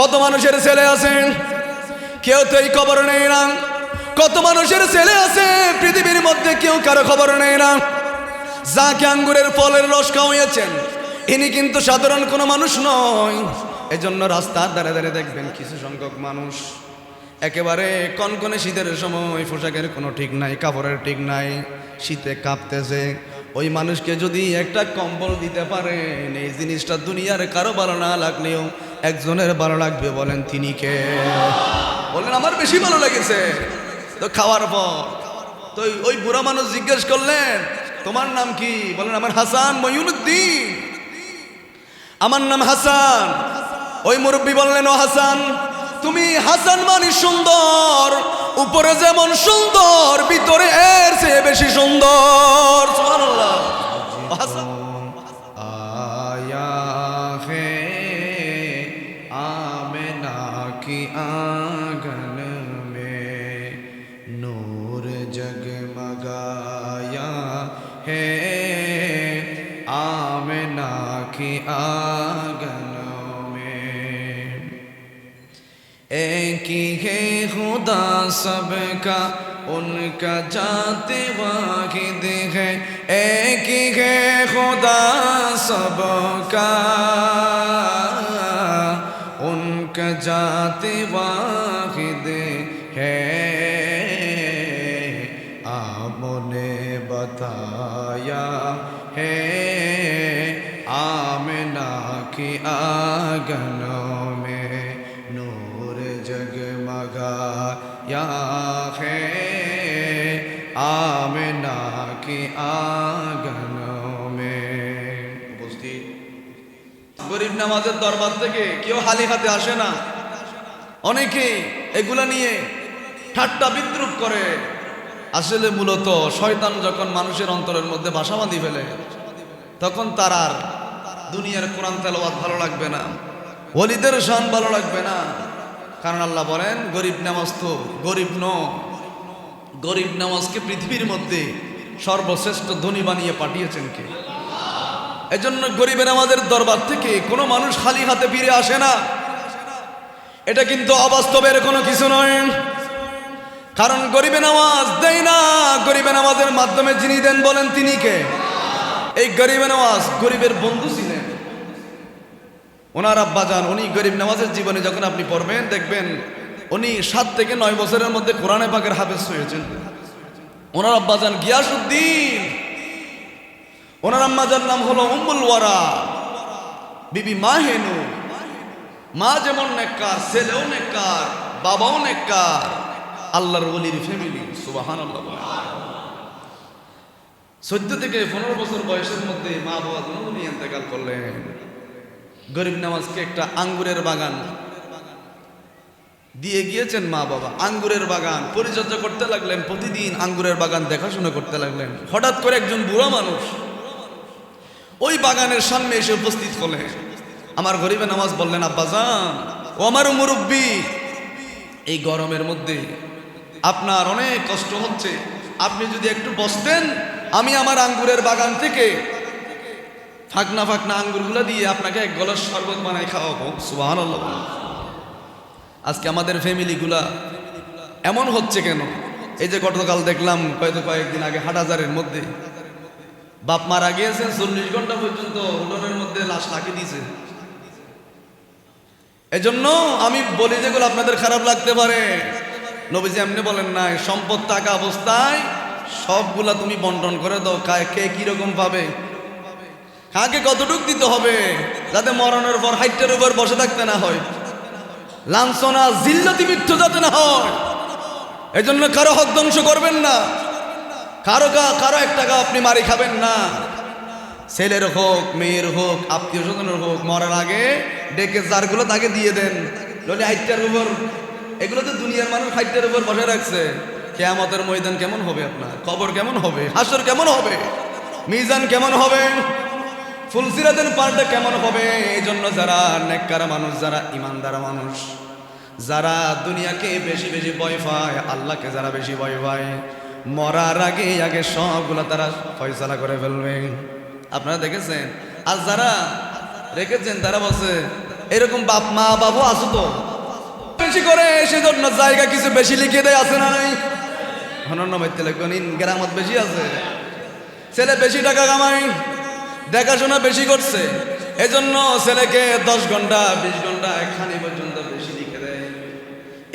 কত মানুষের ছেলে আছে, কেউ তো এই খবর নেই না। কত মানুষের ছেলে আছে পৃথিবীর মধ্যে, কেউ কারো খবর নেই না। যাকে আঙ্গুরের ফলের রস খাওয়াইয়েছেন, ইনি কিন্তু সাধারণ কোনো মানুষ নয়। এজন্য রাস্তার ধারে ধারে দেখবেন কিছু সংখ্যক মানুষ একেবারে কনকনে শীতের সময়, পোশাকের কোনো ঠিক নাই, কাপড়ের ঠিক নাই, শীতে কাঁপতেছে। ওই মানুষকে যদি একটা কম্বল দিতে পারেন, এই জিনিসটা দুনিয়ার কারো ভালো না লাগলেও একজনের ভালো লাগবে। বলেন তিনি কে? বললেন আমার বেশি ভালো লেগেছে। তো খাওয়ার পর তো ওই বুড়া মানুষ জিজ্ঞেস করলেন তোমার নাম কি? বলেন আমার হাসান মঈনুদ্দিন, আমার নাম হাসান। ওই মুরব্বী বললেন ও হাসান, তুমি হাসান মানে সুন্দর, উপরে যেমন সুন্দর ভিতরে এর চেয়ে বেশি সুন্দর। সুবহানাল্লাহ। হাসান আয়া হে आमिना की आंगन में नूर जगमगाया है, आमिना की आंगन में। एक ही है खुदा सबका, उनका जाते वाहिद है। एक ही है खुदा सबका, उनका जाते वाहिद है। आपने बताया है आमिना की आंगनों में नूर जगमगाया है, आमिना की आंगनों में। उपस्थित গরিব নামাজের দরবার থেকে কেউ খালি হাতে আসে না। অনেকে এগুলা নিয়ে ঠাট্টা বিদ্রুপ করে। আসলে মূলত শয়তান যখন মানুষের অন্তরের মধ্যে বাসা বাঁধি ফেলে, তখন তার আর দুনিয়ার কোরআন তেলাওয়াত ভালো লাগবে না, ওলিদের শান ভালো লাগবে না। কারণ আল্লাহ বলেন গরিব নামাজ তো গরিব গরিব নামাজকে পৃথিবীর মধ্যে সর্বশ্রেষ্ঠ ধনী বানিয়ে পাঠিয়েছেন কে? এজন্য গরিবের আমাদের দরবার থেকে কোনো মানুষ খালি হাতে ফিরে আসে না। এটা কিন্তু অবাস্তবের কোনো কিছু নয়। কারণ গরিবে নামাজ দেয় না, গরিবে নামাজের মাধ্যমে যিনি দেন বলেন তিনি কে? এই গরিবে নামাজ গরিবের বন্ধু ছিলেন। ওনার আব্বাজান, উনি গরিব নামাজের জীবনে যখন আপনি পড়বেন দেখবেন উনি 7 থেকে 9 বছরের মধ্যে কোরআনে পাকের হাফেজ হয়েছেন। ওনার আব্বাজান গিয়াসউদ্দিন, ওনার আম্মাজার নাম হলো উম্মুল ওয়ারা বিবি মাহেনু। মা যেমন নেককার, ছেলেও নেককার, বাবাও নেককার, আল্লাহর ওলির ফ্যামিলি। সুবহানাল্লাহ। 14 থেকে 15 বছর বয়সের মধ্যে মা বাবা দুজনই ইন্তেকাল করলেন। গরিব নামাজকে একটা আঙ্গুরের বাগান দিয়ে গিয়েছেন মা বাবা। আঙ্গুরের বাগান পরিচর্যা করতে লাগলেন, প্রতিদিন আঙ্গুরের বাগান দেখাশোনা করতে লাগলেন। হঠাৎ করে একজন বুড়া মানুষ ওই বাগানের সামনে এসে উপস্থিত হলেন। আমার গরিবে নামাজ বললেন আব্বাজান, ও আমার মুরব্বী, এই গরমের মধ্যে আপনার অনেক কষ্ট হচ্ছে, আপনি যদি একটু বসতেন আমি আমার আঙ্গুরের বাগান থেকে ফাঁকনা ফাঁকনা আঙ্গুরগুলো দিয়ে আপনাকে এক গ্লাস শরবত বানাই খাওয়াবো। সুবহানাল্লাহ। আজকে আমাদের ফ্যামিলিগুলা এমন হচ্ছে কেন? এই যে গতকাল দেখলাম কয়েকদিন আগে হাটহাজারের মধ্যে বাপ মারা গিয়েছেন, 40 ঘন্টা পর্যন্ত উঠোনের মধ্যে লাশ রাখি দিয়েছে। এজন্য আমি বলি যেগুলো আপনাদের খারাপ লাগতে পারে, নবীজি এমনি বলেন নাই সম্পদ টাকা অবস্থায় সবগুলা তুমি বন্টন করে দাও। কে কিরকম পাবে, কাকে কতটুক দিতে হবে, যাতে মরণের পর হাইটের উপর বসে থাকতে না হয়, লাঞ্ছনা জিল্লতি মৃত্যু যাতে না হয়। এজন্য কারো হক ধ্বংস করবেন না, কারো 1 টাকা আপনি মারি খাবেন না। ছেলের হোক, মেয়ের হোক, আত্মীয় স্বজনের হোক, মরার আগে ডেকে যারগুলো তাকে দিয়ে দেন। নইলে হাইটের উপর, এগুলো তো দুনিয়ার মানুষ হাইটের উপর বসে রাখছে। কিয়ামতের ময়দান কেমন হবে, আপনার কবর কেমন হবে, হাসর কেমন হবে, মিজান কেমন হবে, ফুলসিরাতের পাল্টা কেমন হবে। এই জন্য যারা নেককার মানুষ, যারা ইমানদার মানুষ, যারা দুনিয়াকে বেশি বেশি ভয় পায়, আল্লাহকে যারা বেশি ভয় পায়, মরার আগে সবগুলো তারা ফয়সালা করে ফেলবে। আপনারা দেখেছেন। আর যারা রেখেছেন তারা বলছে এরকম বাপ মা বাবু আসো তো বেশি করে, সেজন্য জায়গা কিছু বেশি লিখে দেয়, আছে না নাই? অনন্য মাইতে লাগবেন, গ্রামত বেশি আছে, ছেলে বেশি টাকা কামাই, দেখাশোনা বেশি করছে, এজন্য ছেলেকে 10 ঘন্টা 20 ঘন্টা একখানি পর্যন্ত বেশি লিখে দেয়।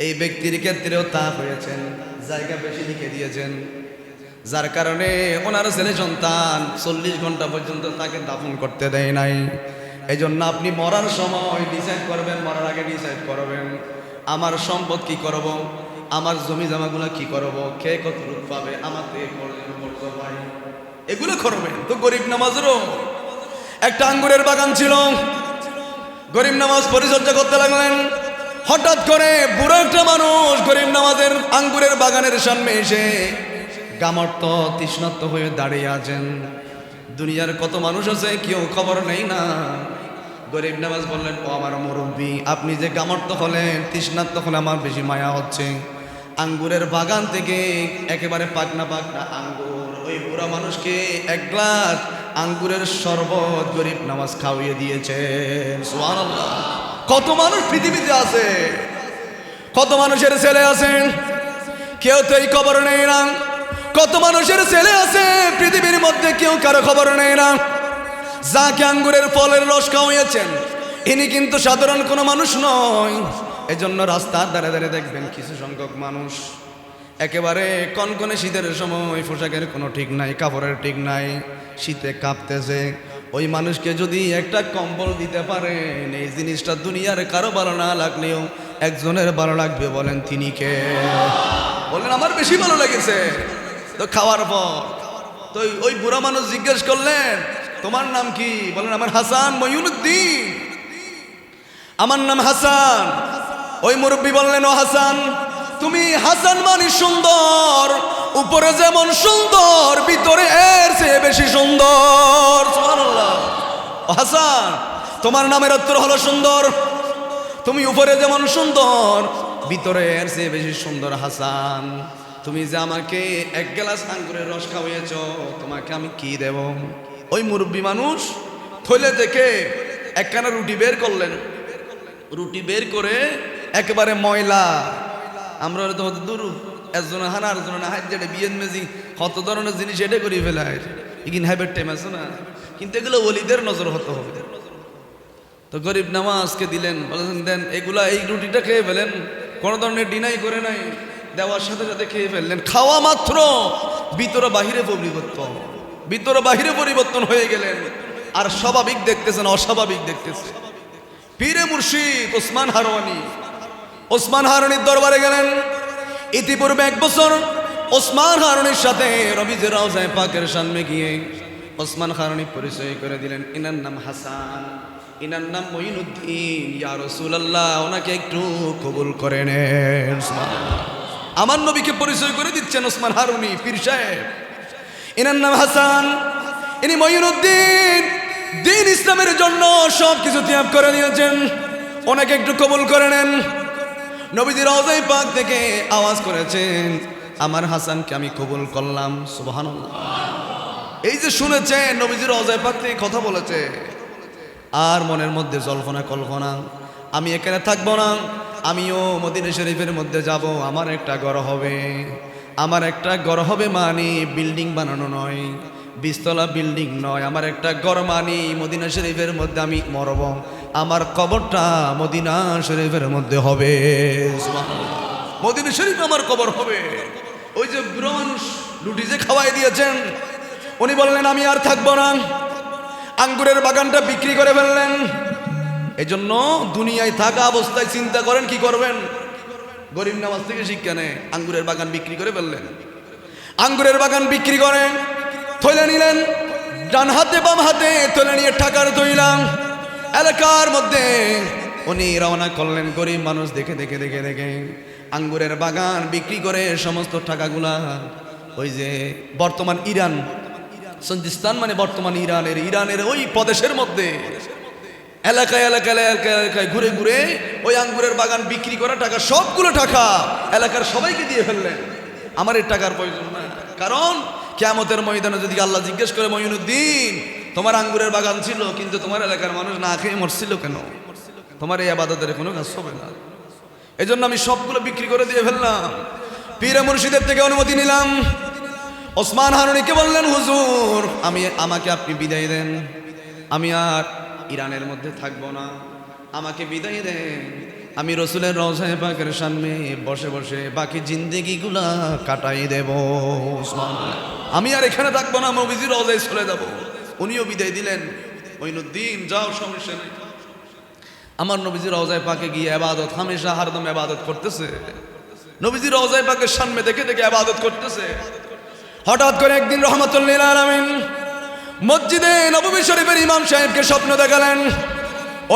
এই ব্যক্তির ক্ষেত্রেও তা হয়েছেন, জায়গা বেশি লিখে দিয়েছেন, যার কারণে ওনার ছেলে সন্তান 40 ঘন্টা পর্যন্ত তাকে দাফন করতে দেয় নাই। এই জন্য আপনি মরার সময় ডিসাইড করবেন, মরার আগে ডিসাইড করবেন আমার সম্পদ কি করব, আমার জমি জমাগুলো কি করব, কে কত রূপ পাবে, আমার থেকে করতে ভাই এগুলো করবেন। তো গরিব নামাজেরও একটা আঙ্গুরের বাগান ছিল, গরিব নামাজ পরিচর্যা করতে লাগলেন। হঠাৎ করে বুড়ো একটা মানুষ গরিব নামাজের আঙ্গুরের বাগানের সামনে এসে গামর্ত তৃষ্ণার্ত হয়ে দাঁড়িয়ে আছেন। দুনিয়ার কত মানুষ আছে, কেউ খবর নেই না। গরিব নামাজ বললেন, ও আমার মুরব্বী, আপনি যে গামর্ত হলেন, তৃষ্ণার্ত হলে আমার বেশি মায়া হচ্ছে। আঙ্গুরের বাগান থেকে একেবারে পাকনা পাকনা আঙ্গুর ওই বুড়া মানুষকে 1 গ্লাস আঙ্গুরের শরবত গরিব নামাজ খাওয়িয়ে দিয়েছে। সুবহানাল্লাহ। কত মানুষ পৃথিবীতে আছে, কত মানুষের ছেলে আছে, কেউ তো এই খবর নেই না। কত মানুষের ছেলে আছে পৃথিবীর মধ্যে, কেউ কারো খবর নেই না। যাকে আঙ্গুরের ফলের রস খাওয়িয়েছেন, ইনি কিন্তু সাধারণ কোনো মানুষ নয়। এজন্য রাস্তার ধারে ধারে দেখবেন কিছু সংখ্যক মানুষ একেবারে কনকনে শীতের সময়, পোশাকের কোনো ঠিক নাই, কাপড়ের ঠিক নাই, শীতে কাঁপতেছে। ওই মানুষকে যদি একটা কম্বল দিতে পারেন, এই জিনিসটা দুনিয়ার কারো ভালো না লাগলেও একজনের ভালো লাগবে। বলেন তিনি কে? বলেন আমার বেশি ভালো লেগেছে। তো খাওয়ার পর তো ওই বুড়া মানুষ জিজ্ঞেস করলেন, তোমার নাম কি? বলেন আমার হাসান মঈনুদ্দিন, আমার নাম হাসান। ওই মুরব্বী বললেন, ও হাসান, তুমি হাসান মানে সুন্দর, উপরে যেমন সুন্দর ভিতরে এর চেয়ে বেশি সুন্দর। সুবহানাল্লাহ। ও হাসান, তোমার নামের অর্থ হলো সুন্দর, তুমি উপরে যেমন সুন্দর ভিতরে এর চেয়ে বেশি সুন্দর। হাসান, তুমি যে আমাকে 1 গ্লাস আঙ্গুরের রস খাওয়িয়েছ, তোমাকে আমি কি দেব? ওই মুরব্বী মানুষ থলে থেকে একখানা রুটি বের করলেন। রুটি বের করে একেবারে ময়লা, আমরা তো দূর একজন হানা আরেকজন না, হাত যেটা বিয়ের মেজি কত ধরনের জিনিস এটা করে ফেলায়, এগিন হ্যাবের টাইম আছে না, কিন্তু এগুলো ওলিদের নজর হতে হবে। তো গরিব নামাজকে দিলেন, বলেছেন দেন এগুলা, এই রুটিটা খেয়ে ফেলেন, কোনো ধরনের ডিনাই করে নাই, দেওয়ার সাথে সাথে খেয়ে ফেললেন। খাওয়া মাত্র ভিতরে বাহিরে পরিবর্তন, ভিতরে বাহিরে পরিবর্তন হয়ে গেলেন। আর স্বাভাবিক দেখতেছেন, অস্বাভাবিক দেখতেছে। পীরে মুর্শিদ ওসমান হারওয়ানি, ওসমান হারওয়ানির দরবারে গেলেন। ইতিপূর্বে 1 বছর ওসমান হারওয়ানির সাথে নবীজির রওজায়ে পাকের সামনে গিয়ে ওসমান হারওয়ানি পরিচয় করে দিলেন, ইনার নাম হাসান, ইনার নাম মঈনুদ্দিন, ইয়া রাসূলুল্লাহ, ওনাকে একটু কবুল করে নেন। আমার নবীকে পরিচয় করে দিচ্ছেন ওসমান হারওয়ানি পীর সাহেব। ইনার নাম হাসান, ইনি মঈনুদ্দিন, দিন ইসলামের জন্য সব কিছু ত্যাগ করে দিয়েছেন, ওনাকে একটু কবুল করে নেন। নবীজির রওজায়ে পাক থেকে আওয়াজ করেছেন, আমার হাসানকে আমি কবুল করলাম। সুবহানাল্লাহ। এই যে শুনেছেন নবীজির রওজায়ে পাক থেকে কথা বলেছে, আর মনের মধ্যে জল্পনা কল্পনা, আমি এখানে থাকবো না, আমিও মদিনা শরীফের মধ্যে যাব, আমার একটা ঘর হবে। আমার একটা ঘর হবে মানে বিল্ডিং বানানো নয়, 20 তলা বিল্ডিং নয়, আমার একটা ঘর মানে মদিনা শরীফের মধ্যে আমি মরব, আমার কবরটা মদিনা শরীফের মধ্যে হবে। মদিনা শরীফ আমার কবর হবে। ওই যে বুড়ো মানুষ রুটি যে খাওয়াই দিয়েছেন, উনি বললেন আমি আর থাকবো না, আঙ্গুরের বাগানটা বিক্রি করে ফেললেন। এজন্য দুনিয়ায় থাকা অবস্থায় চিন্তা করেন কি করবেন। গরিব নামাজ থেকে শিক্ষা নেয়, আঙ্গুরের বাগান বিক্রি করে ফেললেন। আঙ্গুরের বাগান বিক্রি করে থলে নিলেন, ডান হাতে বাম হাতে থলে নিয়ে টাকার তৈলাম এলাকার মধ্যে উনি রওনা করলেন। গরিব মানুষ দেখে দেখে দেখে দেখে আঙ্গুরের বাগান বিক্রি করে সমস্ত টাকাগুলা ওই যে বর্তমান ইরান, সঞ্জিস্তান মানে বর্তমান ইরানের ওই প্রদেশের মধ্যে এলাকায় এলাকায় এলাকায় এলাকায় ঘুরে ঘুরে ওই আঙ্গুরের বাগান বিক্রি করা টাকা, সবগুলো টাকা এলাকার সবাইকে দিয়ে ফেললেন। আমার এই টাকার প্রয়োজন না, কারণ কিয়ামতের ময়দানে যদি আল্লাহ জিজ্ঞেস করে, মঈনুদ্দিন তোমার আঙ্গুরের বাগান ছিল কিন্তু তোমার এলাকার মানুষ না খেয়ে মরছিল কেন? তোমার এই আবাদতের কোনো কাজ হবে না। এই জন্য আমি সবগুলো বিক্রি করে দিয়ে ফেললাম। পীর মুর্শিদের থেকে অনুমতি নিলাম। ওসমান হারুনিকে বললেন, হুজুর আমাকে আপনি বিদায় দেন, আমি আর ইরানের মধ্যে থাকবো না, আমাকে বিদায় দেন, আমি রসুলের রওজায়ে পাকের সামনে বসে বসে বাকি জিন্দেগিগুলা কাটাই দেব। ওসমান, আমি আর এখানে থাকবো না, নবীজির রওজায় চলে যাব। উনিও বিদায় দিলেন। মঈনুদ্দিন, যাও, সমস্যা নেই। আমার নবীজির রওজায়ে পাকে গিয়ে ইবাদত, হামেশা হরদম ইবাদত করতেছে। নবীজির রওজায়ে পাকের সামনে দেখে দেখে ইবাদত করতেছে। হঠাৎ করে একদিন রহমাতুল লিল আলামিন মসজিদে নববী শরীফের ইমাম সাহেবকে স্বপ্ন দেখালেন।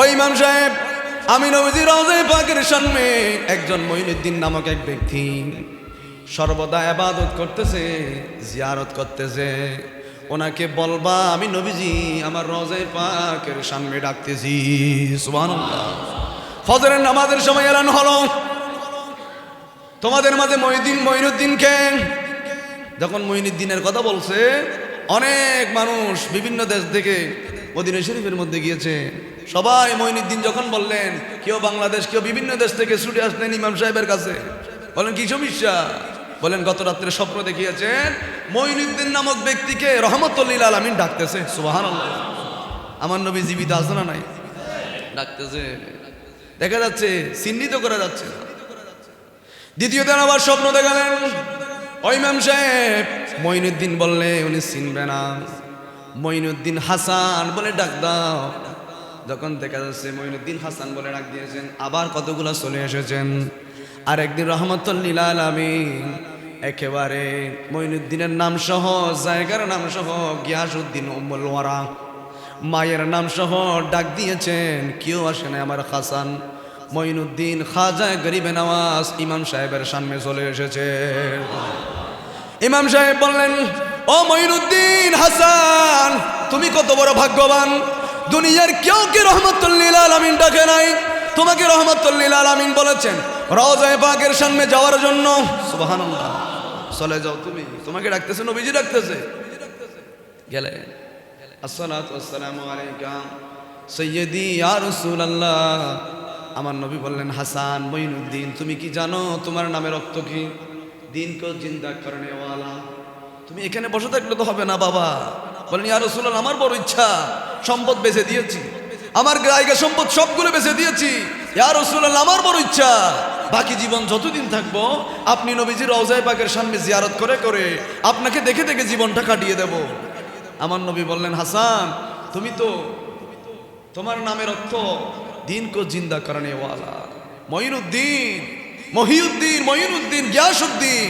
ওই ইমাম সাহেব, আমি নবীজির রওজায়ে পাকের সামনে একজন মঈনুদ্দিন নামক এক ব্যক্তি সর্বদা ইবাদত করতেছে, জিয়ারত করতেছে, ওনাকে বলবা আমি নবীজি আমার রওজায়ে পাকের সামনে ডাকতেছি। সুবহানাল্লাহ। ফজরের নামাজের সময় এলান হলো, তোমাদের মাঝে মঈনুদ্দিনকে যখন মঈনুদ্দিনের কথা বলছে, অনেক মানুষ বিভিন্ন দেশ থেকে মদিনা শরীফের মধ্যে গিয়েছে। সবাই মঈনুদ্দিন যখন বললেন, কেউ বাংলাদেশ, কেউ বিভিন্ন দেশ থেকে ছুটে আসলেন ইমাম সাহেবের কাছে। বলেন, কি সমস্যা? বলেন, গত রাত্রে স্বপ্ন দেখিয়েছেন মঈনুদ্দিন নামক ব্যক্তিকে রহমতুল লিল আলামিন ডাকতেছে। সুবহানাল্লাহ। আমার নবী জীবিত আছে না নাই? ডাকতেছে, দেখা যাচ্ছে, চিহ্নিত করা যাচ্ছে। দ্বিতীয় দিন আবার স্বপ্ন দেখালেন। ওই ইমাম সাহেব মঈনুদ্দিন বললে উনি চিনবে না। মঈনুদ্দিন হাসান বলে ডাক দাও। যখন দেখা যাচ্ছে মঈনুদ্দিন হাসান বলে ডাক দিয়েছেন, আবার কতগুলো চলে এসেছেন। আর একদিন রহমতুল লিল আলামিন একেবারে মঈনুদ্দিনের নাম সহ, জায়গার নাম সহ, গিয়াসউদ্দিন উম্মুল ওয়ারা মায়ের নাম সহ ডাক দিয়েছেন। কেউ আসে না, আমার হাসান মঈনুদ্দিন খাজা গরিবে নওয়াজ ইমাম সাহেবের সামনে চলে এসেছে। ইমাম সাহেব বললেন, ও মঈনুদ্দিন হাসান, তুমি কত বড় ভাগ্যবান, দুনিয়ার কেউ কি রহমতুল লিল আলামিন ডাকে নাই, তোমাকে রহমতুল লিল আলামিন বলেছেন রওজায়ে পাকের সামনে যাওয়ার জন্য। সুবহানাল্লাহ। চলে যাও, তোমাকে ডাকতেছে, নবীজি ডাকতেছে। গেলে, আসসালাতু ওয়াসসালামু আলাইকা সাইয়্যিদি ইয়া রাসূলুল্লাহ। আমার নবী বললেন, হাসান, মঈনুদ্দিন, তুমি কি জানো তোমার নামের অর্থ কি? দিন কো জিন্দা করনে ওয়ালা। তুমি এখানে বসে থাকলে তো হবে না বাবা। বলেন, ইয়া রাসূলুল্লাহ, আমার বড় ইচ্ছা, সম্পদ বেচে দিয়েছি, আমার জায়গা সম্পদ সবগুলো বেচে দিয়েছি। ইয়া রাসূলুল্লাহ, আমার বড় ইচ্ছা, বাকি জীবন যতদিন থাকবো আপনি নবীজির রওজায়ে পাকের সামনে জিয়ারত করে করে আপনাকে দেখে দেখে জীবনটা কাটিয়ে দেব। আমার নবী বললেন, হাসান, তুমি তো, তোমার নামের অর্থ দিন কো জিন্দা করনে ওয়ালা। মঈনুদ্দিন, মঈনুদ্দিন, গিয়াসউদ্দিন,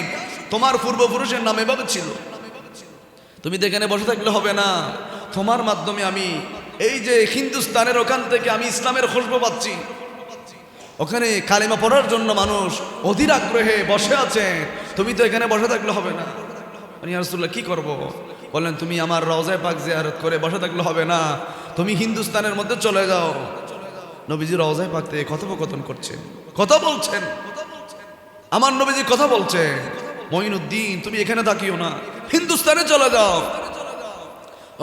তোমার পূর্বপুরুষের নাম এভাবে ছিল। তুমি তো এখানে বসে থাকলে হবে না, তোমার মাধ্যমে আমি এই যে হিন্দুস্তানের ওখান থেকে আমি ইসলামের খুশবু পাচ্ছি। ওখানে কালিমা পড়ার জন্য মানুষ অধীর আগ্রহে বসে আছে, তুমি তো এখানে বসে থাকলে হবে না। ইয়া রাসূলুল্লাহ, কি করব? বললেন, তুমি আমার রওজায়ে পাক জিয়ারত করে বসে থাকলে হবে না, তুমি হিন্দুস্তানের মধ্যে চলে যাও। নবীজি রওজায়ে পাক থেকে কথোপকথন করছেন, কথা বলছেন, আমার নবীজি কথা বলছে। মঈনুদ্দিন, তুমি এখানে থাকিও না, হিন্দুস্তানে চলে যাও।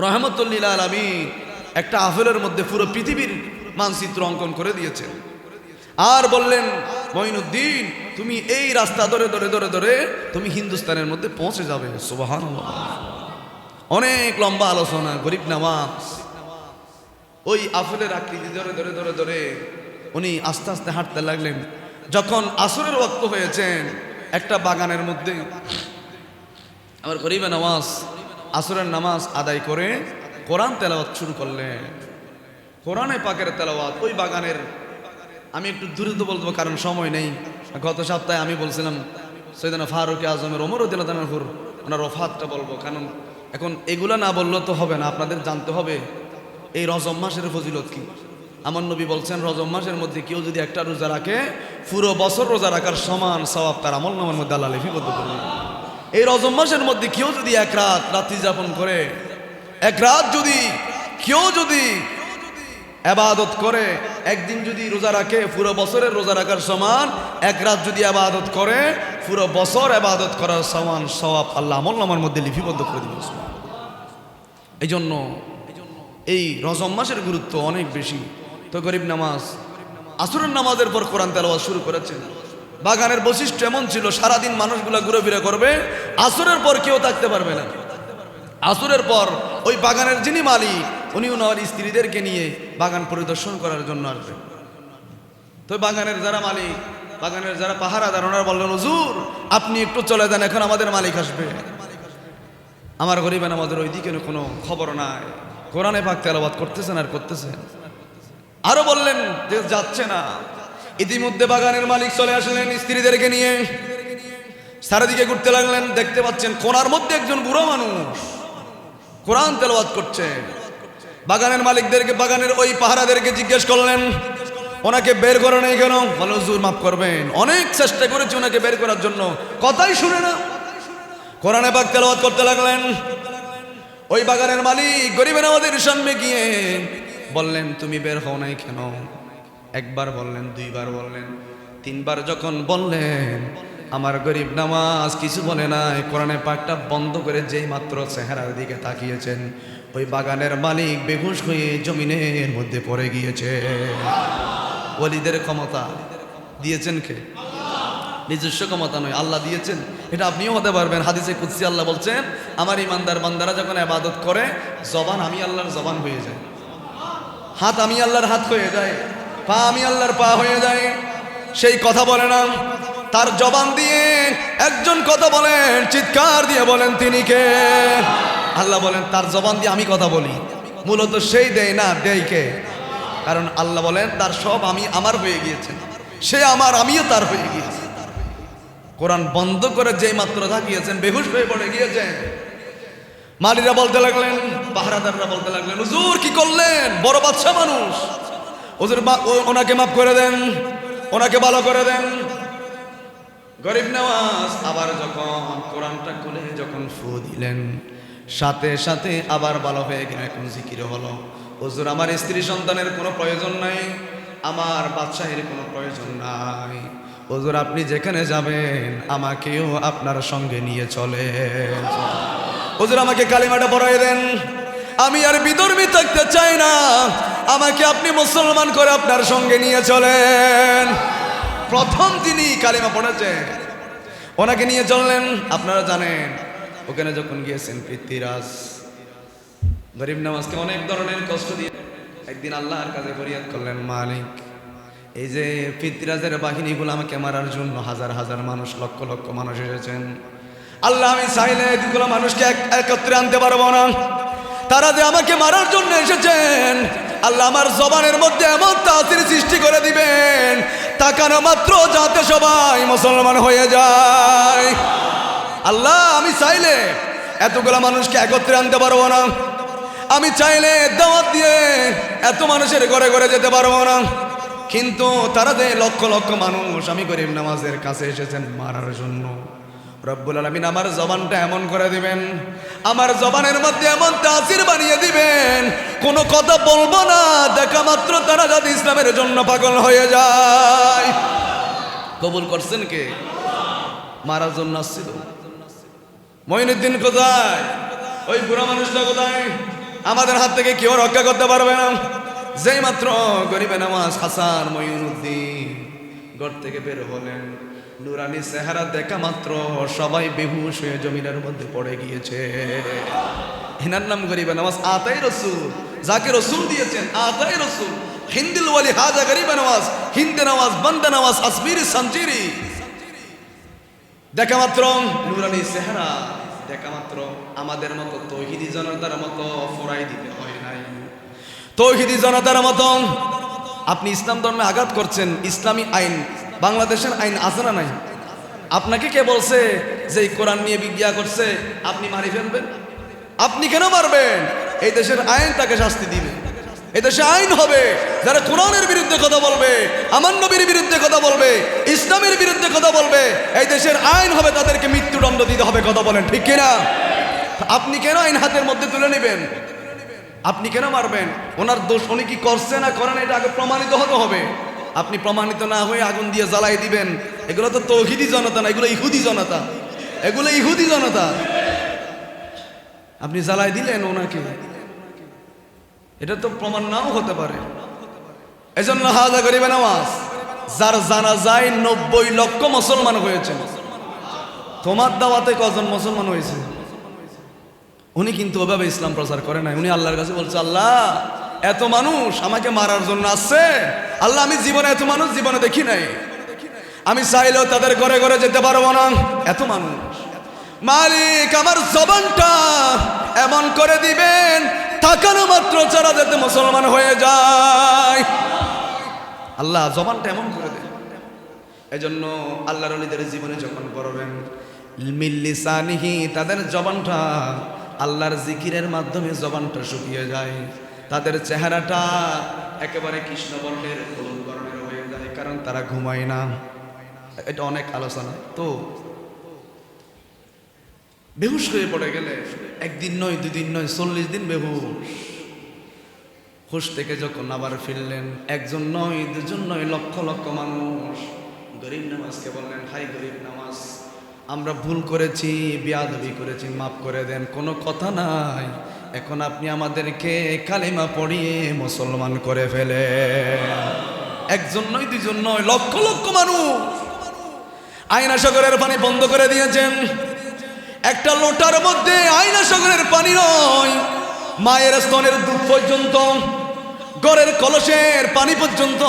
রহমতুল লিল আলামিন একটা আফেলের মধ্যে পুরো পৃথিবীর মানচিত্র অঙ্কন করে দিয়েছেন। আর বললেন, মঈনুদ্দিন, তুমি এই রাস্তা ধরে ধরে ধরে ধরে তুমি হিন্দুস্তানের মধ্যে পৌঁছে যাবে। সুবহানাল্লাহ। অনেক লম্বা আলোচনা, গরিব নওয়াজ ওই আফেলের আকৃতি ধরে ধরে ধরে ধরে উনি আস্তে আস্তে হাঁটতে লাগলেন। যখন আসরের ওয়াক্ত হয়েছেন, একটা বাগানের মধ্যে আমার গরিব নওয়াজ আসরের নামাজ আদায় করে কোরআন তেলাওয়াত শুরু করলেন। কোরআনে পাকের তেলাওয়াত ওই বাগানের, আমি একটু দ্রুত বলবো কারণ সময় নেই। গত সপ্তাহে আমি বলছিলাম সৈয়দনা ফারুক আজমের ওমর রাদিয়াল্লাহু তাআলার ওনার ওফাতটা বলবো, কারণ এখন এগুলা না বললে তো হবে না, আপনাদের জানতে হবে এই রজব মাসের ফজিলত কি। আমার নবী বলছেন, রজব মাসের মধ্যে কেউ যদি একটা রোজা রাখে, পুরো বছর রোজা রাখার সমান সওয়াব তার আমলনামার মধ্যে আল্লাহ লিপিবদ্ধ করবেন। এই রজব মাসের মধ্যে কেউ যদি এক রাত রাত্রি যাপন করে, এক রাত যদি কেউ যদি ইবাদত করে, একদিন যদি রোজা রাখে, পুরো বছরের রোজা রাখার সমান। এক রাত যদি ইবাদত করে, পুরো বছর ইবাদত করার সমান সওয়াব আল্লাহ আমলনামার মধ্যে লিপিবদ্ধ করে দিবেন। এই জন্য এই রজব মাসের গুরুত্ব অনেক বেশি। তো গরিব নামাজ আসরের নামাজের পর কোরআন তেলাওয়াত শুরু করেছেন। বাগানের বৈশিষ্ট্য এমন ছিল, সারাদিন মানুষগুলা ঘুরে ফিরে করবে, আসরের পর কেউ থাকতে পারবে না। আসরের পর ওই বাগানের যিনি মালিক উনি ওনার স্ত্রীদেরকে নিয়ে বাগান পরিদর্শন করার জন্য আসবেন। তো বাগানের যারা মালিক, বাগানের যারা পাহারাদার, ওনারা বললেন, হুজুর আপনি একটু চলে যান, এখন আমাদের মালিক আসবে। আমার গরিব নামাজের ওইদিকে কোনো খবর নাই, কোরআনে পাক তেলাওয়াত করতেছেন আর করতেছেন। আরো বললেন যে যাচ্ছে না। ইতিমধ্যে বাগানের মালিক চলে আসলেন স্ত্রীদেরকে নিয়ে, চারিদিকে ঘুরতে লাগলেন। দেখতে পাচ্ছেন কোনার মধ্যে একজন বুড়ো মানুষ কোরআন তেলাওয়াত করছে। বাগানের মালিকদেরকে, বাগানের ওই পাহারাদেরকে জিজ্ঞেস করলেন, ওনাকে বের করে নেই কেন? বলে, হুজুর মাফ করবেন, অনেক চেষ্টা করেছি ওনাকে বের করার জন্য, কথাই শুনে না। কোরআনে পাক তেলাওয়াত করতে লাগলেন। ওই বাগানের মালিক গরিবের আমাদের সামনে গিয়ে বললেন, তুমি বের হও নাই কেন? একবার বললেন, দুইবার বললেন, তিনবার যখন বললেন, আমার গরিব নামাজ কিছু বলে নাই। কোরআনে পাকটা বন্ধ করে যেই মাত্র চেহারার দিকে তাকিয়েছেন, ওই বাগানের মালিক বেহুশ হয়ে জমিনের মধ্যে পড়ে গিয়েছে। ওলিদের ক্ষমতা দিয়েছেন কে? নিজস্ব ক্ষমতা নয়, আল্লাহ দিয়েছেন। এটা আপনিও হতে পারবেন। হাদিসে কুদসি আল্লাহ বলছেন, আমার ইমানদার বান্দারা যখন ইবাদত করে, জবান আমি আল্লাহর জবান হয়ে যায়, হাত আমি আল্লাহর হাত হয়ে যায়, পা আমি আল্লাহর পা হয়ে যায়। সেই কথা বলে না, তার জবান দিয়ে একজন কথা বলেন, চিৎকার দিয়ে বলেন, তিনি কে? আল্লাহ বলেন, তার জবান দিয়ে আমি কথা বলি। মূলত সেই দেয় না, দেয় কে? কারণ আল্লাহ বলেন, তার সব আমি আমার হয়ে গিয়েছে, সে আমার, আমিও তার হয়ে গিয়েছি। কোরআন বন্ধ করে যেই মাত্র থাকিয়েছেন, বেহুশ হয়ে পড়ে গিয়েছেন। মালিরা বলতে লাগলেন, পাহারাদাররা বলতে লাগলেন, হুজুর কি করলেন? বড় বাদশা মানুষ, হুজুর ওনাকে মাফ করে দেন, ওনাকে ভালো করে দেন। গরিব নওয়াজ আবার যখন কোরআনটা খুলে যখন ফু দিলেন, সাথে সাথে আবার ভালো হয়ে গেল। এখন জিকির হলো, হুজুর আমার স্ত্রী সন্তানের কোনো প্রয়োজন নাই, আমার বাদশাহের কোনো প্রয়োজন নাই, হুজুর আপনি যেখানে যাবেন আমাকেও আপনার সঙ্গে নিয়ে চলে। হুজুর আমাকে কালিমাটা পড়াই দেন, আমি আর বিধর্মী থাকতে চাই না, আমাকে আপনি মুসলমান করে আপনার সঙ্গে নিয়ে চলেন। প্রথম তিনি কালিমা পড়েছেন, ওনাকে নিয়ে চললেন। আপনারা জানেন ওখানে যখন গিয়েছেন, পৃথ্বীরাজ গরিব নওয়াজকে অনেক ধরনের কষ্ট দিয়ে একদিন আল্লাহর কাছে ফরিয়াদ করলেন, মালিক এই যে পৃথ্বীরাজের বাহিনীগুলো আমাকে মারার জন্য হাজার হাজার মানুষ, লক্ষ লক্ষ মানুষ এসেছেন, আল্লাহ আমি চাইলে এগুলো মানুষকে একত্রে আনতে পারবো না, তারা যে আমাকে মারার জন্য এসেছেন, আল্লাহ আমার জবানের মধ্যে এমন তাসির সৃষ্টি করে দিবেন, তাকানো মাত্র যাতে সবাই মুসলমান হয়ে যায়। আল্লাহ আমি চাইলে এতগুলা মানুষকে একত্রে আনতে পারবো না, আমি চাইলে দাওয়াত দিয়ে এত মানুষের ঘরে ঘরে যেতে পারবো না, কিন্তু তারা যে লক্ষ লক্ষ মানুষ আমি গরিব নামাজের কাছে এসেছেন মারার জন্য, রব্বুল আলামিন আমার জবানটা এমন করে দিবেন, আমার জবানের মধ্যে এমন তাসির বানিয়ে দিবেন, কোনো কথা বলবো না, দেখা মাত্র তারা যাতে ইসলামের জন্য পাগল হয়ে যায়। কবুল করছেন কে? মারার জন্য আসছিল। মঈনুদ্দিন কোথায়? ওই বুড়া মানুষটা কোথায়? আমাদের হাত থেকে কেউ রক্ষা করতে পারবে না। যেই মাত্র গরিবে নামাজ হাসান মঈনুদ্দিন ঘর থেকে বের হলেন, নুরানি চেহারা দেখা মাত্র সবাই বেহুশ হয়ে জমিনের মধ্যে পড়ে গিয়েছে। এনার নাম গরিবে নামাজ, আতাই রসুল, যাকে রসুল দিয়েছেন আতাই রসুল। হিন্দিল ওয়ালি হাজা গরিবে নামাজ, হিন্দে নামাজ, বন্দে নামাজ, আসমিরি সঞ্জিরি। দেখা মাত্র নুরানি চেহারা দেখা মাত্র আমাদের মতো তৌহিদি জনতার মতো ফোরাই দিতে হয় নাই। তৌহিদি জনতার মতো আপনি ইসলাম ধর্মে আঘাত করছেন, ইসলামী আইন বাংলাদেশের আইন আছে না নাই? আপনাকে কে বলছে যে এই কোরআন নিয়ে বিজ্ঞা করছে আপনি মারি ফেলবেন? আপনি কেন মারবেন? এই দেশের আইন তাকে শাস্তি দিবে। এই দেশে আইন হবে, যারা কোরআনের বিরুদ্ধে কথা বলবে, আমার নবীর বিরুদ্ধে কথা বলবে, ইসলামের বিরুদ্ধে কথা বলবে, এই দেশের আইন হবে, তাদেরকে মৃত্যুদণ্ড দিতে হবে। কথা বলেন ঠিক কিনা? আপনি কেন আইন হাতের মধ্যে তুলে নেবেন? আপনি কেন মারবেন? ওনার দোষ উনি কি করছে না করেন এটা আগে প্রমাণিত হতে হবে। আপনি প্রমাণিত না হয়ে আগুন দিয়ে জ্বালাই দিবেন, এগুলো তো তৌহিদি জনতা না, এগুলো ইহুদি জনতা, এগুলো ইহুদি জনতা। আপনি জ্বালাই দিলেন ওনাকে, এটা তো প্রমাণ নাও হতে পারে। এজন্য হাজা গরিবে নামাজ, যার জানাজায় 90 লক্ষ মুসলমান হয়েছে। তোমার দাওয়াতে কজন মুসলমান হয়েছে? উনি কিন্তু ওভাবে ইসলাম প্রচার করে নাই। উনি আল্লাহর কাছে বলছে, আল্লাহ এত মানুষ আমাকে মারার জন্য আসছে, আল্লাহ আমি জীবনে এত মানুষ জীবনে দেখি নাই, আমি চাইলেও তাদের ঘরে ঘরে যেতে পারবো না, এত মানুষ। মালিক আমার জবানটা এমন করে দিবেন, তাকানো মাত্র যারা যাতে মুসলমান হয়ে যায়। আল্লাহ জবানটা এমন করে দেন। এজন্য আল্লাহর ওলিদের জীবনে যখন পড়বেন মিল্লিসানিহি, তাদের জবানটা আল্লাহর জিকিরের মাধ্যমে জবানটা শুকিয়ে যায়, তাদের চেহারাটা একেবারে কৃষ্ণবর্ণের হলুদ বর্ণের হয়ে যায়, কারণ তারা ঘুমায় না। এটা অনেক আলোচনা। তো বেহুশ হয়ে পড়ে গেলে একদিন নয়, দুদিন নয়, 40 দিন বেহুশ। হুশ থেকে যখন আবার ফিরলেন, একজন নয়, দুজন নয়, লক্ষ লক্ষ মানুষ গরিব নামাজকে বললেন, হাই গরিব নামাজ, আমরা ভুল করেছি, বেয়াদবি করেছি, মাফ করে দেন, কোনো কথা নাই, এখন আপনি আমাদেরকে কালিমা পড়িয়ে মুসলমান করে ফেলে। একজন নয়, দুজন নয়, লক্ষ লক্ষ মানুষ। আয়না সাগরের পানি বন্ধ করে দিয়েছেন। একটা লোটার মধ্যে আয়না সাগরের পানি নয়, মায়ের স্তনের দুধ পর্যন্ত, ঘরের কলসের পানি পর্যন্ত,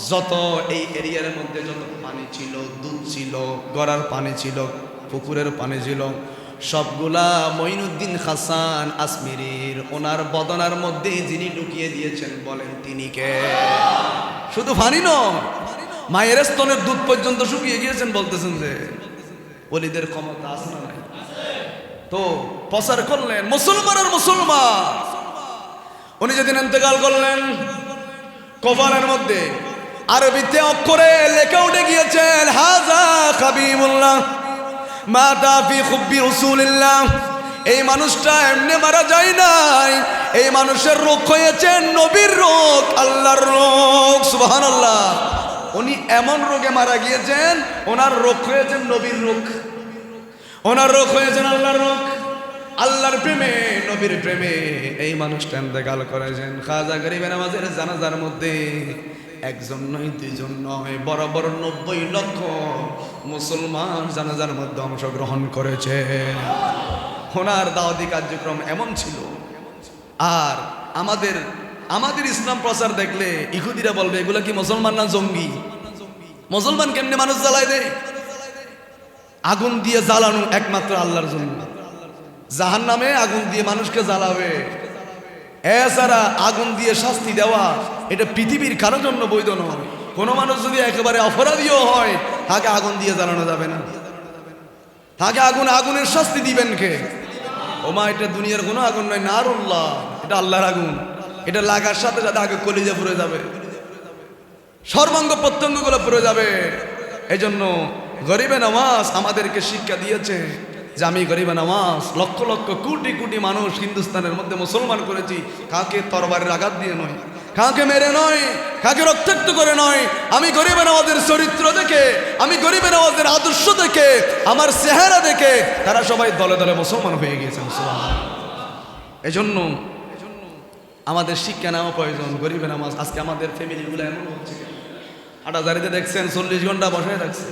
যত এই এরিয়ার মধ্যে যত পানি ছিল, দুধ ছিল, গড়ার পানি ছিল, পুকুরের পানি ছিল, সবগুলা মঈনুদ্দিন হাসান আজমিরির ওনার বদনার মধ্যে যিনি ঢুকিয়ে দিয়েছেন, বলেন তিনি কে? শুধু পানি নয়, মায়ের স্তনের দুধ পর্যন্ত শুকিয়ে গিয়েছেন। বলতেছেন যে ওলিদের ক্ষমতা আছে না নাই? তো প্রচার করলেন মুসলমান আর মুসলমান। উনি যেদিন ইন্তেকাল করলেন, কবরের মধ্যে আরবিতে অক্ষরে লেখা উঠে গিয়েছেন, হাজা হাবিবুল্লাহ মাতা ফি হুব্বি রাসূলিল্লাহ। এই মানুষটা এমনি মারা যায় নাই, এই মানুষের রোগ হয়েছে নবীর রোগ, আল্লাহর রোগ। সুবহানাল্লাহ। উনি এমন রোগে মারা গিয়েছেন, ওনার রোগ হয়েছে নবীর রোগ, ওনার রোগ হয়েছেন আল্লাহর রোগ। আল্লাহর প্রেমে, নবীর প্রেমে এই মানুষটা ইন্তেকাল করেছেন। খাজা গরিবে নামাজের জানাজার মধ্যে একজন নয়, দুইজন নয়, বরাবর 90 লক্ষ মুসলমান জানাজার মধ্যে অংশগ্রহণ করেছে। ওনার দাওয়াতি কার্যক্রম এমন ছিল। আর আমাদের ইসলাম প্রচার দেখলে ইহুদিরা বলবে, এগুলা কি মুসলমান না জঙ্গি? মুসলমান কেমনে মানুষ জ্বালায় দেয়? আগুন দিয়ে জ্বালানো একমাত্র আল্লাহর জন্য। জাহান্নামে আগুন দিয়ে মানুষকে জ্বালাবে, এছাড়া আগুন দিয়ে শাস্তি দেওয়া এটা পৃথিবীর কারোর জন্য বৈধ নয়। কোনো মানুষ যদি একেবারে অপরাধীও হয়, তাকে আগুন দিয়ে জ্বালানো যাবে না। তাকে আগুনের শাস্তি দিবেন কে? ওমা, এটা দুনিয়ার কোনো আগুন নয়, নারুল্লাহ, এটা আল্লাহর আগুন। এটা লাগার সাথে সাথে আগে কলিজা পুড়ে যাবে, সর্বাঙ্গ প্রত্যঙ্গ গুলো পুড়ে যাবে। এই জন্য গরিবে নামাজ আমাদেরকে শিক্ষা দিয়েছে যে আমি গরিবে নামাজ লক্ষ লক্ষ কোটি কোটি মানুষ হিন্দুস্তানের মধ্যে মুসলমান করেছি। কাকে তরবারের আঘাত দিয়ে নয়, কাকে মেরে নয়, কাকে রক্তাক্ত করে নয়। আমি গরিবে নামাজের চরিত্র দেখে, আমি গরিবে নামাজের আদর্শ দেখে, আমার চেহারা দেখে তারা সবাই দলে দলে মুসলমান হয়ে গিয়েছেন। এজন্য আমাদের শিক্ষা নেওয়া প্রয়োজন। গরিবে নামাজ আজকে আমাদের ফ্যামিলিগুলো এমন হচ্ছে, হাটাজারিতে দেখছেন 40 ঘন্টা বসে থাকছে,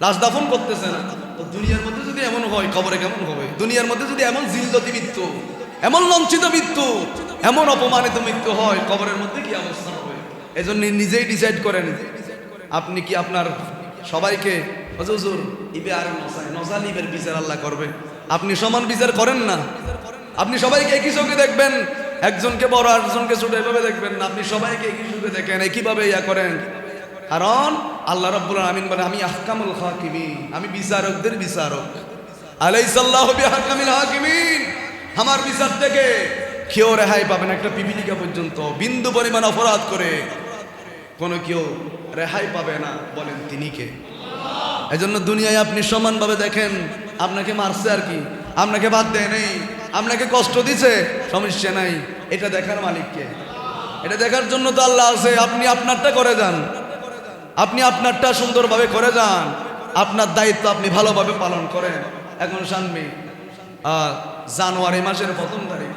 লাশ দাফন করতেছে না। তো দুনিয়ার মধ্যে যদি এমন হয়, কবরে কেমন হবে? দুনিয়ার মধ্যে যদি এমন জিলদতি মৃত্যু, এমন লঞ্চিত মৃত্যু, এমন অপমানিত মৃত্যু হয়, কবরের মধ্যে কি অবস্থা হবে? এজন্য নিজেই ডিসাইড করেন, আপনি কি আপনার সবাইকে হুজুর ইবে আর নজালিবের বিচার আল্লাহ করবে? আপনি সমান বিচার করেন না। আপনি সবাইকে একই চোখে দেখবেন, একজনকে বড় আরেকজনকে ছোট এভাবে দেখবেন না। আপনি সবাইকে একই চোখে দেখেন, একইভাবে ইয়া করেন। কারণ আল্লাহ রাব্বুল আলামিন বলে, আমি আহকামুল হাকিমিন, আমি বিচারকদের বিচারক। আলাইসাল্লাহু বিহাকামিল হাকিমিন, আমার বিচার থেকে কেউ রেহাই পাবেন। একটা পিপিলিকা পর্যন্ত বিন্দু পরিমাণ অপরাধ করে কোনো কেউ রেহাই পাবে না, বলেন তিনি কে? এজন্য দুনিয়ায় আপনি সমানভাবে দেখেন, আপনাকে মারছে আর কি, আপনাকে বাদ দেয় নেই, আপনাকে কষ্ট দিছে, সমস্যা নাই, এটা দেখার মালিককে, এটা দেখার জন্য তো আল্লাহ আছে। আপনি আপনারটা করে যান, আপনি আপনারটা সুন্দরভাবে করে যান, আপনার দায়িত্ব আপনি ভালোভাবে পালন করেন। এখন সামনে জানুয়ারি মাসের 1ম তারিখ,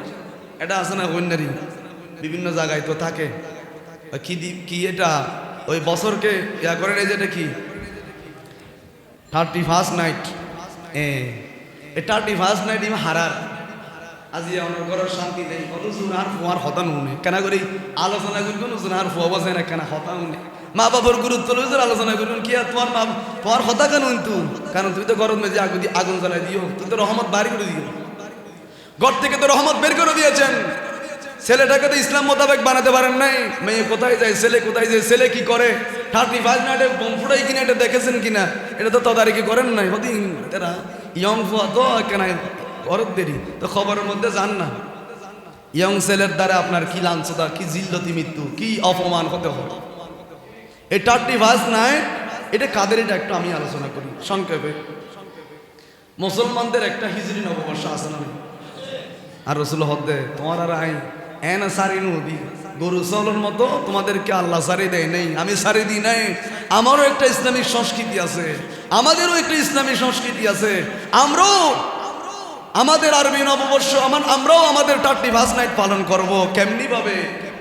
এটা আছে না, কন্যারি বিভিন্ন জায়গায় তো থাকে, কি এটা ওই বছরকে ইয়া করেন, এই যেটা কি 31st নাইট, এই 31st নাইট ইমা হারার আজি আমার ঘরের শান্তি নেই, কত জুনার ফুয়ার হতা নুনে কেনা করি আলোচনা করি, কোন জুনার ফুয়া বসে না কেনা হতা নুনে, মা বাবার গুরুত্ব লইছে আলোচনা করুন কি আর তোমার মা তোমার হতা কেন কিন্তু, কারণ তুই তো গরম মেজে আগুন জ্বালাই দিও, তুই তো রহমত বাড়ি করে দিও, ঘর থেকে তো রহমত বের করে দিয়েছেন। ছেলেটাকে তো ইসলাম মোতাবেক বানাতে পারেন নাই, মেয়ে কোথায় যায়, ছেলে কোথায় যায়, ছেলে কি করে, 31st নাইটে বোম ফুটাই কিনা এটা দেখেছেন কিনা, এটা তো তদারকি করেন নাই, হদিন এরা ইয়ং ফুয়া তো কেন ঘরের দেরি তো খবরের মধ্যে যান না, ইয়ং ছেলের দ্বারা আপনার কি লাঞ্ছতা, কি জিল্লতি মৃত্যু, কি অপমান হতে হয়। এই 31st নাইট এটা কাদের, এটা একটু আমি আলোচনা করি সংক্ষেপে। মুসলমানদের একটা হিজরি নববর্ষ আছে না, আর রসুল হদ্দে তোমার আর আই এন সারি নদী গরু চলর মতো তোমাদেরকে আল্লাহ সারি দেয় নেই, আমি সারি দিই নাই। আমারও একটা ইসলামিক সংস্কৃতি আছে, আমাদেরও একটা ইসলামিক সংস্কৃতি আছে, আমরাও আমাদের আরবি নববর্ষ আমরাও আমাদের 31st নাইট পালন করব। কেমনি ভাবে?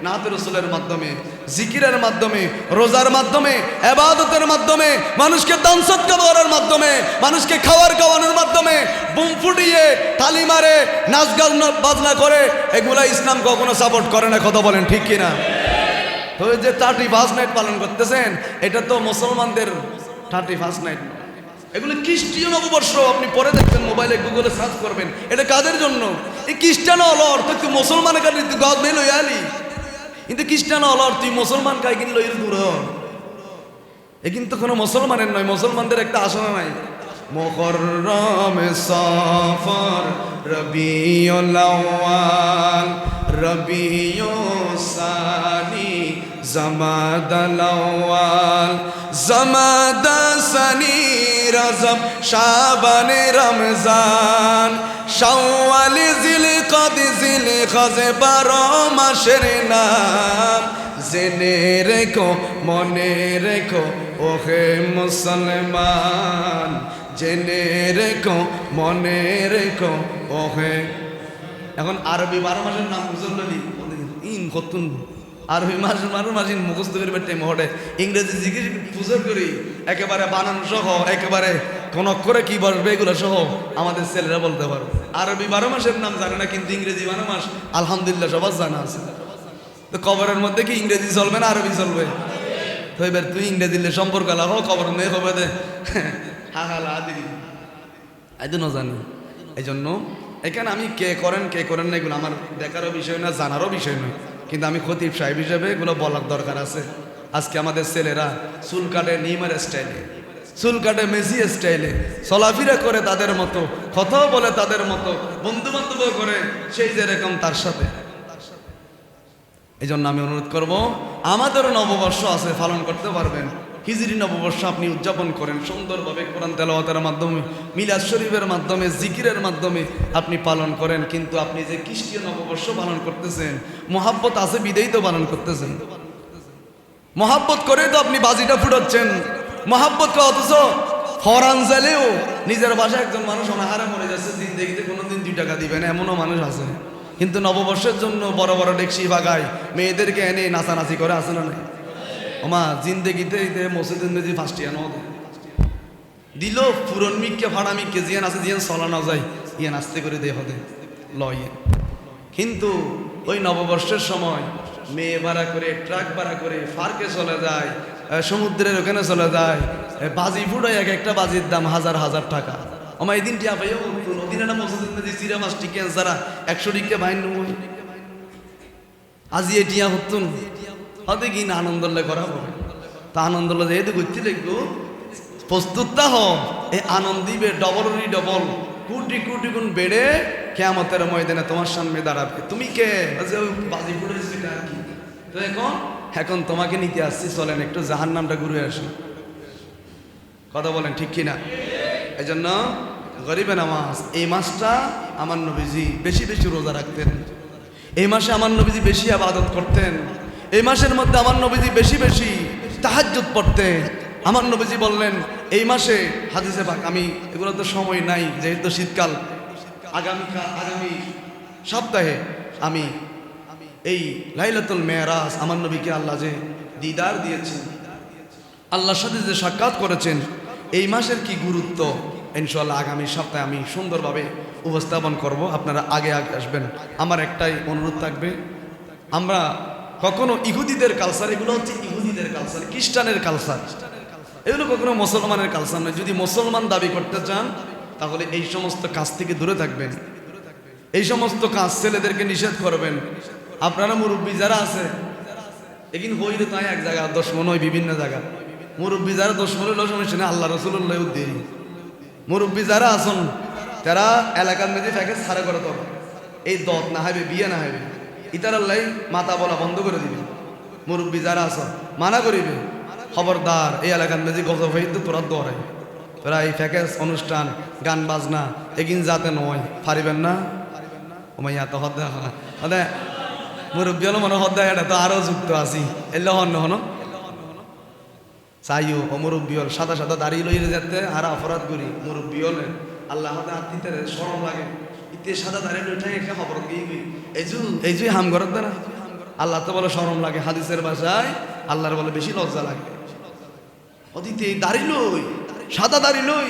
নাতে রসুলের মাধ্যমে, জিকিরের মাধ্যমে, রোজার মাধ্যমে, ইবাদতের মাধ্যমে, মানুষকে দান সদকা করার মাধ্যমে, মানুষকে খাওয়ানোর মাধ্যমে, বুম ফুটিয়ে তালি মারে নাচ গান বাজনা করে এগুলা ইসলাম কখনো সাপোর্ট করে না, কথা বলেন ঠিক কিনা? তো যে 31st নাইট পালন করতেছেন এটা তো মুসলমানদের 31st নাইট, এগুলো খ্রিস্টীয় নববর্ষ। আপনি পরে দেখবেন, মোবাইলে গুগলে সার্চ করবেন এটা কাদের জন্য। এই খ্রিস্টান হল অর্থ তুই মুসলমান কালি তুই গদ মেল আলি, কিন্তু খ্রিস্টান হল তুই মুসলমান কাই কিনল এর দূর, এ কিন্তু কোনো মুসলমানের নয়, মুসলমানদের একটা আসনা নাই। মুহররম সফর রবিউল আউয়াল রবিউস সানি জামাদাল আউয়াল জামাদা সানি রজব শাবান রমজান শাওয়াল জিলকাদ জিলহজ 12 মাসের নাম। জেনে রেখো মনে রেখো ওহে মুসলমান, জেনে রেখো মনে রেখো ওহে। এখন আরবি 12 মাসের নাম বুঝলি ইন কতুন আরবি মাস 12 মাস মুখস্থ করবে টাইম হটে, ইংরেজি জিজ্ঞেস পুজো করি একেবারে বানান সহ, একেবারে কোন অক্ষরে কি বসবে এগুলো সহ আমাদের ছেলেরা বলতে পারবে। আরবি 12 মাসের নাম জানে না, কিন্তু ইংরেজি 12 মাস আলহামদুলিল্লাহ সবার জানা আছে। তো কবরের মধ্যে কি ইংরেজি চলবে না আরবি চলবে? তো এবার তুই ইংরেজি সম্পর্ক লাগাও, কবর মেয়ে হবে দে হা হা দিদি এই জন্য জানি। এই জন্য এখানে আমি কে করেন না এগুলো আমার দেখারও বিষয় না, জানারও বিষয় নয়, কিন্তু আমি খতিব সাহেব হিসেবে এগুলো বলার দরকার আছে। আজকে আমাদের ছেলেরা চুল কাটে নিমার স্টাইলে, চুল কাটে মেসি স্টাইলে, চলাফেরা করে তাদের মতো, কথাও বলে তাদের মতো, বন্ধু বান্ধব করে সেই যেরকম তার সাথে। এই জন্য আমি অনুরোধ করব, আমাদেরও নববর্ষ আছে, পালন করতে পারবেন। হিজরি নববর্ষ আপনি উদযাপন করেন সুন্দরভাবে, কোরআন তেলাওয়াতের মাধ্যমে, মিলাদ শরীফের মাধ্যমে, জিকিরের মাধ্যমে আপনি পালন করেন। কিন্তু আপনি যে খ্রিস্টীয় নববর্ষ পালন করতেছেন, মহাব্বত আছে বিদেই তো পালন করতেছেন, মহাব্বত করে তো আপনি বাজিটা ফুটাচ্ছেন, মহাব্বত করে। অথচ হরান চাইলেও নিজের বাসায় একজন মানুষ অনাহারে মরে যাচ্ছে, জিন্দেগিতে কোনোদিন 2 টাকা দিবে না, এমনও মানুষ আছে। কিন্তু নববর্ষের জন্য বড় বড় ডেকসি বাগায় মেয়েদেরকে এনে নাচানাচি করে, আছে না নাই? ওমা জিন্দেগিতে মসজিদ ইংরেজি ফার্স্টিয়া দিল পুরন মিককে ভাড়া মিককে জিয়ান আছে, জিয়ান চলা না যায় ইয়ান আস্তে করে দে হদে লয়। কিন্তু ওই নববর্ষের সময় মেয়ে ভাড়া করে, ট্রাক ভাড়া করে ফার্কে চলে যায়, সমুদ্রের ওখানে চলে যায়, বাজি ফুটায়, এক একটা বাজির দাম 1000 টাকা। আমার এই দিনটি আপাই নদীন মসজিদ চিরা মাছ টিকে যারা 100 টিকে বাইন আজি এটিয়া হতুন হতে কি না আনন্দ করা হবে। তা আনন্দ যেহেতু করতে দেখবো প্রস্তুতটা হ, এই আনন্দ দিবে ডবলই ডবল, কোটি কোটি গুণ বেড়ে কিয়ামতের ময়দানে তোমার সামনে দাঁড়াবে। তুমি কে? বাজি ফুটেছি আর কি। তো এখন তোমাকে নিতে আসছি, চলেন একটু জাহান্নামটা ঘুরে আসি, কথা বলেন ঠিক কিনা? এই জন্য গরিবে নামাজ, এই মাসটা আমার নবীজি বেশি বেশি রোজা রাখতেন, এই মাসে আমার নবীজি বেশি ইবাদত করতেন, এই মাসের মধ্যে আমার নবীজি বেশি বেশি তাহাজ্জুদ পড়তেন। আমার নবীজি বললেন এই মাসে হাদিসে পাক, আমি এগুলো তো সময় নাই যেহেতু শীতকাল, আগামী সপ্তাহে আমি এই লাইলাতুল মেরাজ আমার নবীকে আল্লাহ যে দিদার দিয়েছেন, আল্লাহর সাথে যে সাক্ষাৎ করেছেন, এই মাসের কি গুরুত্ব ইনশাআল্লাহ আগামী সপ্তাহে আমি সুন্দরভাবে উপস্থাপন করব। আপনারা আগে আগে আসবেন। আমার একটাই অনুরোধ থাকবে, আমরা কখনো ইহুদিদের কালচার, এগুলো হচ্ছে ইহুদিদের কালচার, খ্রিস্টানের কালচার, এগুলো কখনো মুসলমানের কালচার নয়। যদি মুসলমান দাবি করতে চান তাহলে এই সমস্ত কাজ থেকে দূরে থাকবেন, এই সমস্ত কাজ ছেলেদেরকে নিষেধ করবেন। আপনারা মুরব্বী যারা আছে এগিন হইলে তাই এক জায়গা দুশমন হয় বিভিন্ন জায়গা, মুরব্বী যারা দুশমন হইলেও সমস্যা নেই, আল্লাহ রসুল্লাহ দেরি। মুরব্বী যারা আসুন তারা এলাকার মেয়েদের ফ্যাকে ছাড়া করে তবে এই দত না হবে, বিয়ে না হবে, ইতার আল্লাহ মাথা বলা বন্ধ করে দিবে। মুরব্বী যারা আসন মানা করিবে, খবরদার এই এলাকার মেয়েদের গজব হইতে তোরা দৌড়াই, তোরা এই ফ্যাকেজ অনুষ্ঠান গান বাজনা এগিন যাতে নয় পারিবেন না। ওমাইয়া তো হদে মুরব্বী হলো মনে হদ্দা, এটা তো আরো যুক্ত আছি এলে হন হন চাইও ও মুরব্বী হল সাদা সাদা দাঁড়িয়ে লইলে যেতে আর অপরাধ করি। মুরব্বী হলে আল্লাহ আত্মীতে সরম লাগে, ইতে সাদা দাঁড়িয়ে উঠাই একটা খবর গিয়ে গই এই যে হাম করত না, আল্লাহ তো বলে সরম লাগে। হাদিসের ভাষায় আল্লাহর বলে বেশি লজ্জা লাগে। অতীতে দাঁড়ি লই সাদা দাঁড়ি লই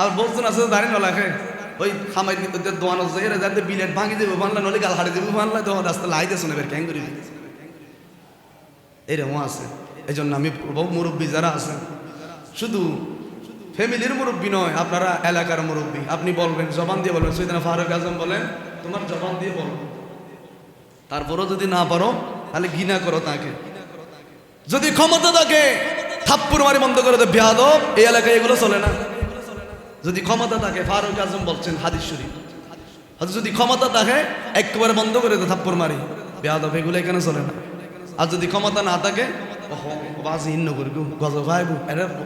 আর বলছেন আছে দাঁড়ি না লাগে ওই খামাই দোয়ানো যাতে বিলেট ভাঙি দেবো বানলা নলে গাল হাড়ি দেবো বানলা তখন রাস্তা লাইতে শুনে বের ক্যাং করি এরকম আছে। এই জন্য আমি মুরব্বী যারা আছেন, শুধু ফ্যামিলির মুরব্বী নয়, আপনারা এলাকার মুরব্বী, আপনি বলবেন জবান দিয়ে বলবেন। সৈয়দনা ফারুক আজম বলেন তোমার জবান দিয়ে বলো, তারপরও যদি না পারো তাহলে ঘৃণা করো তাকে। যদি ক্ষমতা থাকে থাপ্পড় মারি বন্ধ করে দেবে বেয়াদব, এই এলাকায় এগুলো চলে না। যদি ক্ষমতা থাকে, ফারুক আজম বলছেন হাদিস শরীফ, যদি ক্ষমতা থাকে একেবারে বন্ধ করে দেবে থাপ্পড় মারি বেয়াদব, এগুলো এখানে চলে না। আর যদি ক্ষমতা না থাকে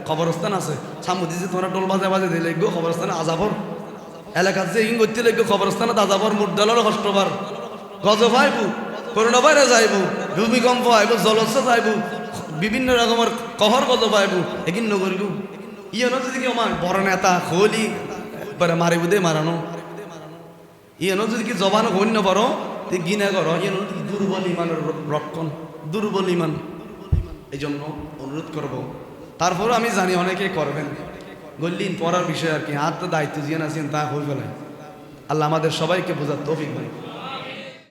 খবরস্থান আছে সামু দিছে তোমরা টোল বাজে বাজে দিলে গো খবরস্থানে আজাবর এলাকার যে ইং করতে লাগবে খবরস্থানে আজাবর মুরদালের কষ্টবার গজ ভাইবু করোনা বাইরে যাইবু ভূমিকম্প আইব জলস্য যাইব বিভিন্ন রকমের কহর গজ পাইবু এগিন নগরিবু ইয়েন যদি কি আমার বড় নেতা হলি পরে মারিবু দে মারানো ইয়েন যদি কি জবান হইন্য পারো তে গিনা করো ইয়েন দুর্বল ইমানের রক্ষণ, দুর্বল ইমান। এই জন্য অনুরোধ করব। তারপরে আমি জানি অনেকে করবেন, গল্লিন পড়ার বিষয় আর কি, হাত তো দায়িত্ব জিয়ান আছেন তা হয়ে গেলে আল্লাহ আমাদের সবাইকে বোঝার তৌফিক ভাই।